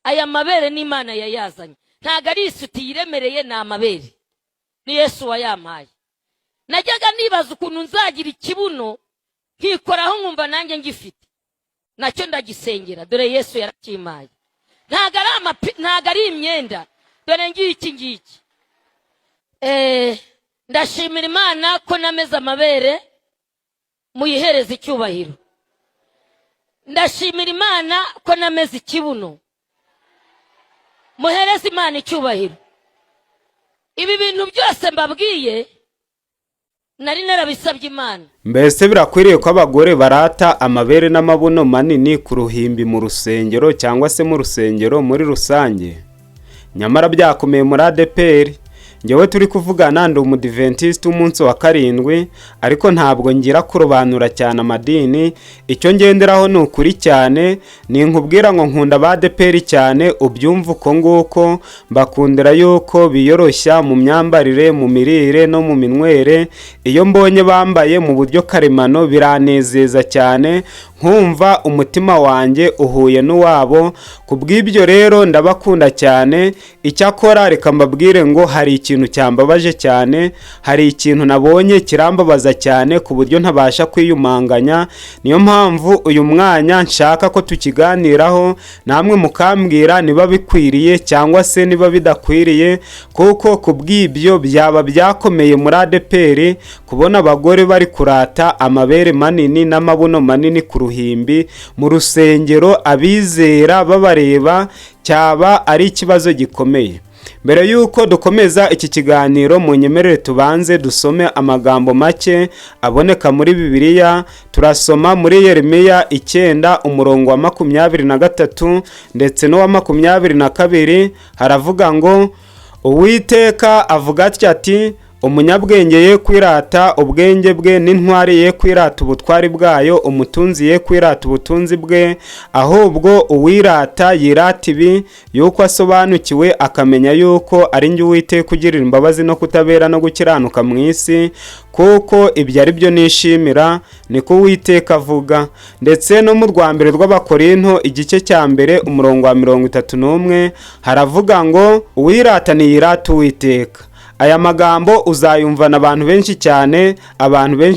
aya mabere n'Imana yayazanye, ntago ari isuti yiremereye, ni amabere, ni Yesu wayampaye. Najyaga nibaza ukuntu nzagira ikibuno nkikoraho nkumva nanjye ngifite, nacyo ndagisengera, dore Yesu yarakimpaye. Ntago ari imyenda, dore ngiki ngiki. Ndashimira Imana ko nameze amabere, muyihereze icyubahiro. Ndashimira Imana ko nameze ikibuno, muhereze Imana icyubahiro. Ibi bintu byose mbabwiye nari narabisabye Imana. Mbese birakwiriye ko abagore barata amabere n'amabuno manini ku ruhimbi mu rusengero cyangwa se mu rusengero muri rusange? Nyamara byakomeye muri ADEPR. Njyewe turi kuvugana ndi umudiventiste umunsi wa 7, ariko ntabwo ngira kurobanura cyane amadini. Icyo ngenderaho ni ukuri cyane, ni nkubwira ngo nkunda ba ADEPR cyane, ubyumva uko nguko. Mbakundira yuko biyoroshya mu myambarire, mu mirire no mu minywere. Iyo mbonye bambaye mu buryo karemano biranezeza cyane, nkumva umutima wanjye uhuye n'uwabo. Kubw'ibyo rero ndabakunda cyane. Icyakora reka mbabwire ngo hari ikintu cyambabaje cyane, hari ikintu nabonye kirambabaza cyane ku buryo ntabasha kwiyumanganya. Niyo mpamvu uyu mwanya nshaka ko tukiganiraho, namwe mukambwira niba bikwiriye cyangwa se niba bidakwiriye, kuko kubw'ibyo byaba byakomeye muri ADEPR kubona abagore bari kurata amabere manini n'amabuno manini ku ruhimbi mu rusengero, abizera babareba. Cyaba ari ikibazo gikomeye. Mbere yuko dukomeza iki kiganiro, munyemerere tubanze dusome amagambo make aboneka muri Bibiliya. Turasoma muri Yeremiya 9 umurongo wa 23 ndetse no wa 22. Haravuga ngo, Uwiteka avuga ati, umunyabwenge ye kwirata ubwenge bwe, n'intwari ye kwirata ubutwari bwayo, umutunzi ye kwirata ubutunzi bwe, ahubwo uwirata yirata ibi, yuko asobanukiwe akamenya yuko ari njye Uwiteka ugirira imbabazi no kutabera no gukiranuka mu isi, kuko ibyo ari byo nishimira, niko Uwiteka avuga. Ndetse no mu rwambere rw'Abakorinto igice cya mbere umurongo wa 31 haravuga ngo, uwirata niyirata Uwiteka. Aya magambo uzayumvana abantu benshi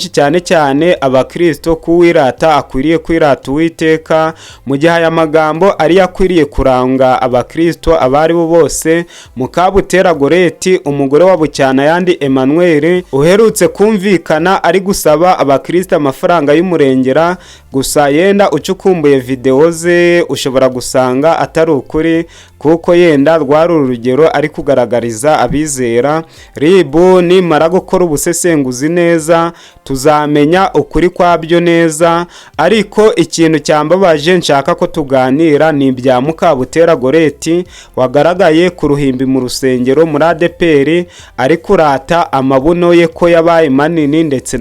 cyane, cyane abakristo, kuwirata akwiriye kwirata Uwiteka, mu gihe aya magambo ari yakwiriye kuranga abakristo abari bo bose. Mukabutera Goreti, umugore wa Bucyana yandi Emmanuel, uherutse kumvikana ari gusaba abakristo amafaranga y'umurengera, gusa yenda ucukumbuye video ze ushobora gusanga atari ukuri, kuko yenda rwari urugero ari kugaragariza abizera. Ribu nimara gukora ubusesenguzi neza, tuzamenya ukuri kwabyo neza. Ariko ikintu cyambabaje nshaka ko tuganira ni ibya Mukabutera Goreti, wagaragaye ku ruhimbi mu rusengero muri ADEPR ari kurata amabuno ye ko yabaye manini ndetse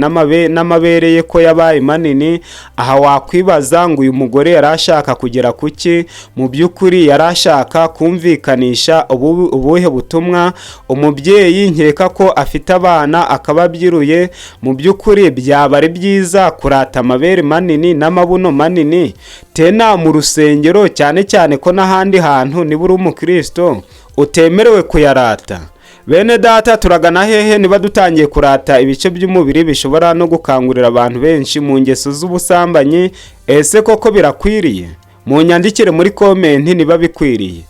n'amabere ye ko yabaye manini. Aha wakwibaza ngo uyu mugore yarashaka kugera kuki? Mu by'ukuri yarashaka kumvikanisha ubuhe butumwa? Umubyeyi nkeka ko afite abana akababyiruye, mu by'ukuri byaba ari byiza kurata amabere manini n'amabuno manini tena mu rusengero, cyane cyane ko n'ahandi hantu nibura umukristo utemerewe kuyarata. Bene data, turagana hehe niba dutangiye kurata ibice by'umubiri bishobora no gukangurira abantu benshi mu ngeso z'ubusambanyi? Ese koko birakwiriye? Munyandikire muri comment niba bikwiriye.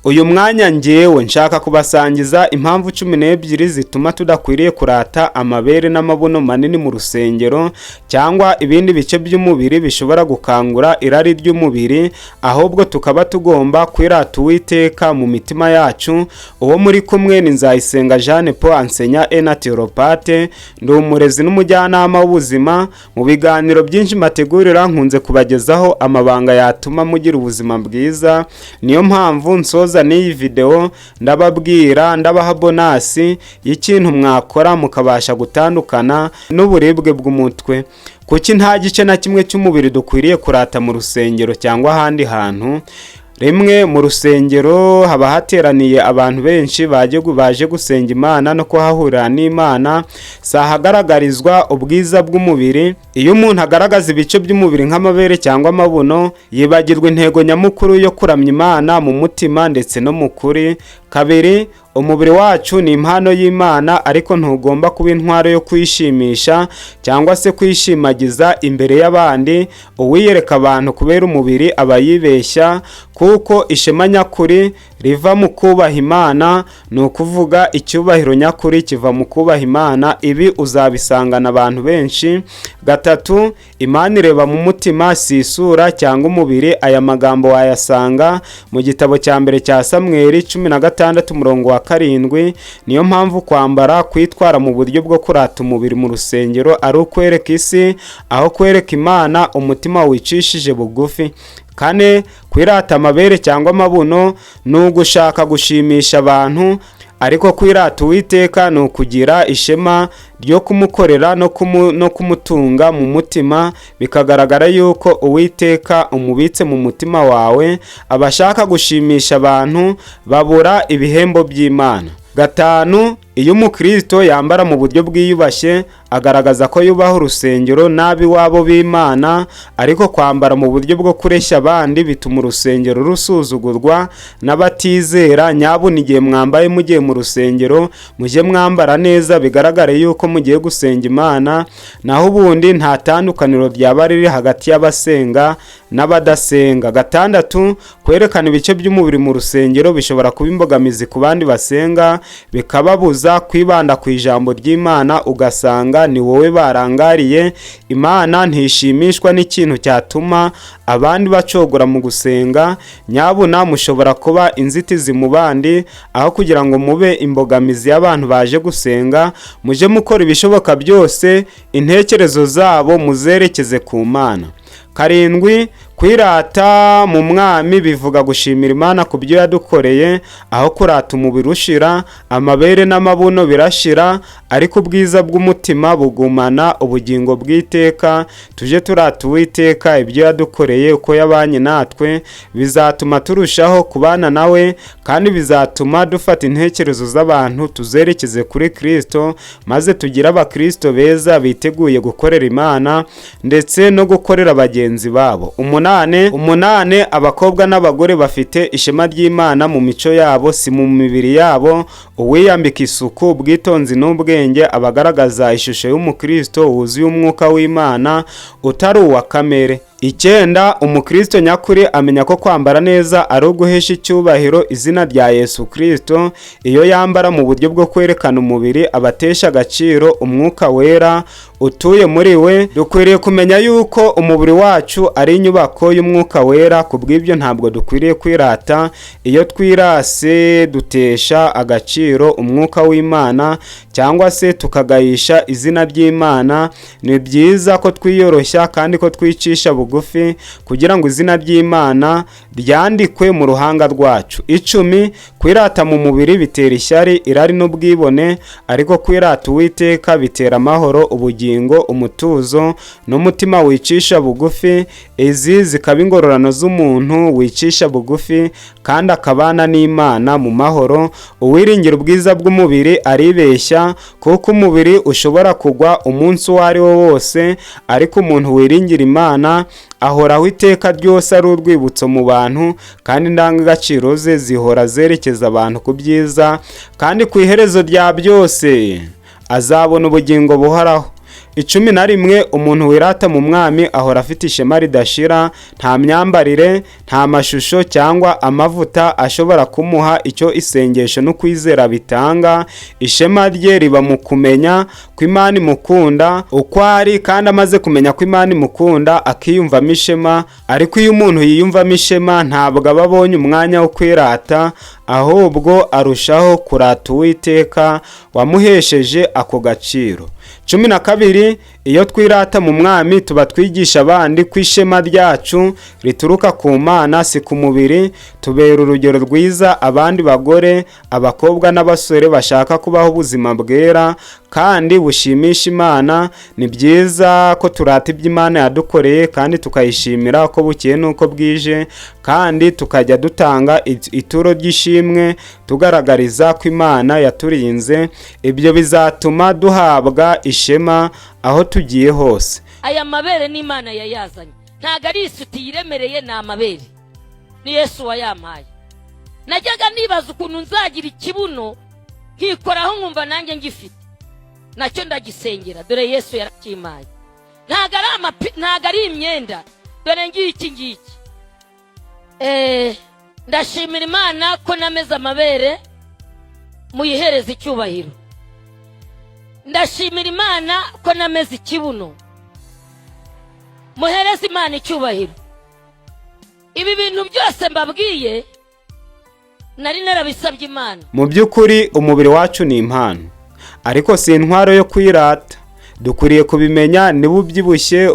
Uyu mwanya njyewe nshaka kubasangiza impamvu 12 zituma tudakwiriye kurata amabere n'amabuno manini mu rusengero cyangwa ibindi bice by'umubiri bishobora gukangura irari ry'umubiri, ahubwo tukaba tugomba kwirata Uwiteka mu mitima yacu. Uwo muri kumwe ni Nzayisenga Jeanne Paul, enseignant et naturopathe, ndi umurezi n'umujyanama w'ubuzima. Mu biganiro byinshi mategurira nkunze kubagezaho amabanga yatuma mugira ubuzima bwiza. Niyo mpamvu nsoza n'iyi video ndababwira, ndabaha bonasi y'ikintu mwakora mukabasha gutandukana n'uburibwe bw'umutwe. Kuki nta gice na kimwe cy'umubiri dukwiriye kurata mu rusengero cyangwa ahandi hantu? rimwe mu rusengero haba hateraniye abantu benshi baje gusenga Imana no kuhahurira n'Imana, sahagaragarizwa ubwiza bw'umubiri. Iyo umuntu agaragaza ibice by'umubiri nk'amabere cyangwa amabuno, yibagirwa intego nyamukuru yo kuramya Imana mu mutima ndetse no mu kuri. Kabiri, umubiri wacu ni impano y'Imana, ariko ntugomba kuba intwaro yo kwishimisha cyangwa se kwishimagiza imbere y'abandi. Uwiyereka abantu kubera umubiri aba yibeshya, kuko ishema nyakuri riva mu kubaha Imana, ni ukuvuga icyubahiro nyakuri kiva mu kubaha Imana. Ibi uzabisangana abantu benshi. Gatatu, Imana ireba mu mutima si isura cyangwa umubiri. Aya magambo wayasanga mu gitabo cya mbere cya Samweli 16:7. Niyo mpamvu kwitwara mu buryo bwo kurata umubiri mu rusengero ari ukwereka isi aho kwereka Imana umutima wicishije bugufi. Kane, kwirata amabere cyangwa amabuno ni ugushaka gushimisha abantu, ariko kwirata Uwiteka ni ukugira ishema ryo kumukorera no kumutunga mu mutima, bikagaragara yuko Uwiteka umubitse mu mutima wawe. Abashaka gushimisha abantu babura ibihembo by'Imana. Gatanu, iyo umukristo yambara mu buryo bwiyubashye, agaragaza ko yubaha urusengero n'ab'iwabo b'Imana, ariko kwambara mu buryo bwo kureshya abandi bituma urusengero rusuzugurwa n'abatizera. Nyabuna igihe mwambaye mugiye mu rusengero, mujye mwambara neza, bigaragare yuko mugiye gusenga Imana, naho ubundi nta tandukaniro ryaba riri hagati y'abasenga n'abadasenga. Gatandatu, kwerekana ibice by'umubiri mu rusengero bishobora kuba imbogamizi ku bandi basenga, bikababuza kwibanda ku ijambo ry'Imana, ugasanga ni wowe barangariye. Imana ntishimishwa n'ikintu cyatuma abandi bacogora mu gusenga. Nyabuna mushobora kuba inzitizi mu bandi, aho kugira ngo mube imbogamizi y'abantu baje gusenga. Muje mukora ibishoboka byose intekerezo zabo muzerekeze ku Mana. Karindwi, kwirata mu Mwami bivuga gushimira Imana ku byo yadukoreye, aho kurata umubiri ushira. Amabere n'amabuno birashira, ariko ubwiza bw'umutima bugumana ubugingo bw'iteka. Tuje turata Uwiteka ibyo yadukoreye, uko yabanye natwe, bizatuma turushaho kubana nawe, kandi bizatuma dufata intekerezo z'abantu tuzerekeze kuri Kristo, maze tugire abakristo beza biteguye gukorera Imana ndetse no gukorera bagenzi babo. Umunane, abakobwa n'abagore bafite ishema ry'Imana mu mico yabo, si mu mibiri yabo. Uwiyambika isuku, ubwitonzi n'ubwenge abagaragaza ishusho y'umukristo wuzuye umwuka w'Imana utari uwa kamere. 9, umukristo nyakuri amenya ko kwambara neza ari uguhesha icyubahiro izina rya Yesu Kristo. Iyo yambara mu buryo bwo kwerekana umubiri, abatesha agaciro umwuka wera utuye muri we. Dukwiriye kumenya yuko umubiri wacu ari inyubako y'umwuka wera, kubw'ibyo ntabwo dukwiriye kwirata. Iyo twirase dutesha agaciro umwuka w'Imana, cyangwa se tukagayisha izina ry'Imana. Ni byiza ko twiyoroshya kandi ko twicisha bugufi, kugira ngo izina ry'Imana ryandikwe mu ruhanga rwacu. 10, kwirata mu mubiri bitera ishyari, irari n'ubwibone, ariko kwirata Uwiteka bitera amahoro, ubugingo, umutuzo n'umutima wicisha bugufi. Izi zikaba ingororano z'umuntu wicisha bugufi kandi akabana n'Imana mu mahoro. Uwiringira ubwiza bw'umubiri aribeshya, kuko umubiri ushobora kugwa umunsi uwo ari wo wose, ariko umuntu wiringira Imana ahoraho iteka ryose ari urwibutso mu bantu, kandi indangagaciro ze zihora zerekeza abantu ku byiza, kandi ku iherezo rya byose azabona ubugingo buhoraho. 11, umuntu wirata mu Mwami ahora afite ishema ridashira. Nta myambarire, nta mashusho cyangwa amavuta ashobora kumuha icyo isengesho no kwizera bitanga. Ishema rye riba mu kumenya ko Imana imukunda uko ari, kandi amaze kumenya ko Imana imukunda akiyumvamo ishema. Ariko iyo umuntu yiyumvamo ishema, ntabwo aba abonye umwanya wo kwirata, ahubwo arushaho kurata Uwiteka wamuhesheje ako gaciro. 12, Iyo twirata mu mwami tuba twigisha abandi ko ishema ryacu rituruka ku Mana si ku mubiri. Tubera urugero rwiza abandi bagore, abakobwa n'abasore bashaka kubaho ubuzima bwera kandi bushimisha Imana. Ni byiza ko turata ibyo Imana yadukoreye kandi tukayishimira uko bukeye n'uko bwije, kandi tukajya dutanga ituro ry'ishimwe tugaragariza ko Imana yaturinze. Ibyo bizatuma duhabwa ishema aho tugiye hose. Aya mabere ni Imana yayazanye, ntago ari isuti yiremereye, ni amabere, ni Yesu wayampaye. Najyaga nibaza ukuntu nzagira ikibuno nkikoraho nkumva nanjye ngifite, nacyo ndagisengera, dore Yesu yarakimpaye. Ntago ari imyenda, dore ngiki. Ndashimira Imana ko nameze amabere, muyihereze icyubahiro. Ndashimira Imana ko nameze ikibuno, muhereze Imana icyubahiro. Ibi bintu byose mbabwiye nari narabisabye Imana. Mu by'ukuri umubiri wacu ni impano, ariko si intwaro yo kwirata. Dukwiriye kubimenya. Niba ubyibushye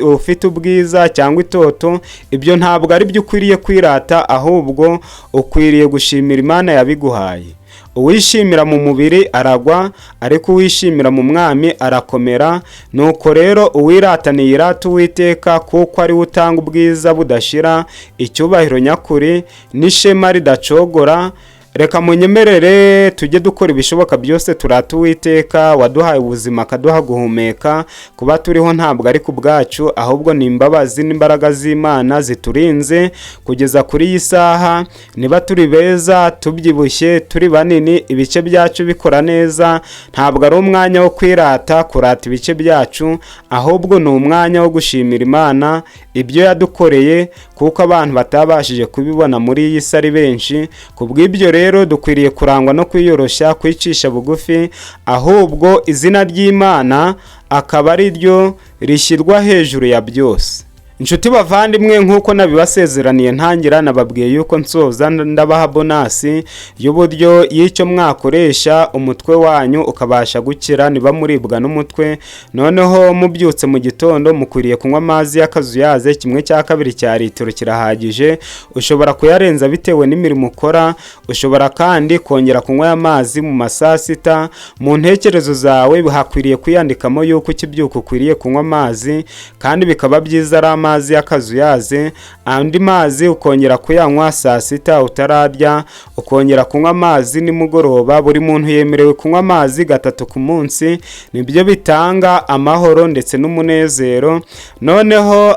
ufite ubwiza cyangwa itoto, ibyo ntabwo ari byo ukwiriye kwirata, ahubwo ukwiriye gushimira Imana yabiguhaye. Uwishimira mu mubiri aragwa, ariko uwishimira mu mwami arakomera. Nuko rero uwirata niyirata Uwiteka, kuko ari we utanga ubwiza budashira, icyubahiro nyakuri n'ishema ridacogora. Reka munyemerere tujye dukora ibishoboka byose turata Uwiteka waduhaye ubuzima akaduha guhumeka. Kuba turiho ntabwo ari ku bwacu, ahubwo ni imbabazi n'imbaraga z'Imana ziturinze kugeza kuri iyi saha. Niba turi beza, tubyibushye, turi banini, ibice byacu bikora neza, ntabwo ari umwanya wo kurata ibice byacu, ahubwo ni umwanya wo gushimira Imana ibyo yadukoreye, kuko abantu batabashije kubibona muri iyi si ari benshi. Kubw'ibyo rero dukwiriye kurangwa no kwiyoroshya, kwicisha bugufi, ahubwo izina ry'Imana akaba ari ryo rishyirwa hejuru ya byose. Inshuti bavandimwe, nk'uko nabibasezeraniye ntangira, nababwiye yuko nsoza ndabaha bonasi y'uburyo y'icyo mwakoresha umutwe wanyu ukabasha gukira niba muribwa n'umutwe. Noneho mubyutse mu gitondo mukwiriye kunywa amazi y'akazuyaze 1/2 cya litiro kirahagije. Ushobora kuyarenza bitewe n'imirimo ukora. Ushobora kandi kongera kunywa amazi mu masaa 6. Mu ntekerezo zawe hakwiriye kwiyandikamo yuko ukibyuka ukwiriye kunywa amazi, kandi bikaba byiza ari amazi y'akazuyaze. Andi mazi ukongera kuyanywa saa 6 utararya, ukongera kunywa amazi nimugoroba. Buri muntu yemerewe kunywa amazi 3 ku munsi. Nibyo bitanga amahoro ndetse n'umunezero. Noneho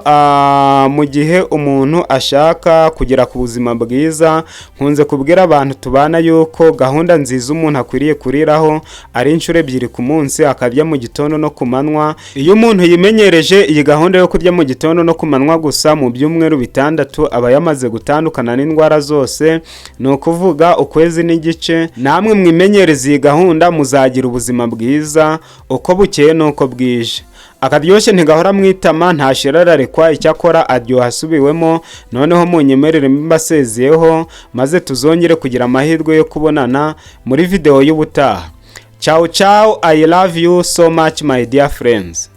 mu gihe umuntu ashaka kugera ku buzima bwiza, nkunze kubwira abantu tubana yuko gahunda nziza umuntu akwiriye kuriraho ari inshuro 2 ku munsi, akarya mu gitondo no ku manywa. Iyo umuntu yimenyereje iyi gahunda yo kurya mu gitondo no ku manywa gusa, mu byumweru 6 aba yamaze gutandukana n'indwara zose. Ni ukuvuga ukwezi n'igice. Namwe mwimenyereza iyi gahunda muzagira ubuzima bwiza uko bukeye n'uko bwije. Akaryoshye ntigahora mwitama, ntashirarekwa, icyakora aryoha asubiwemo. Noneho munyemerere mbasezeyeho, maze tuzongere kugira amahirwe yo kubonana muri video y'ubutaha. Ciao ciao, I love you so much my dear friends.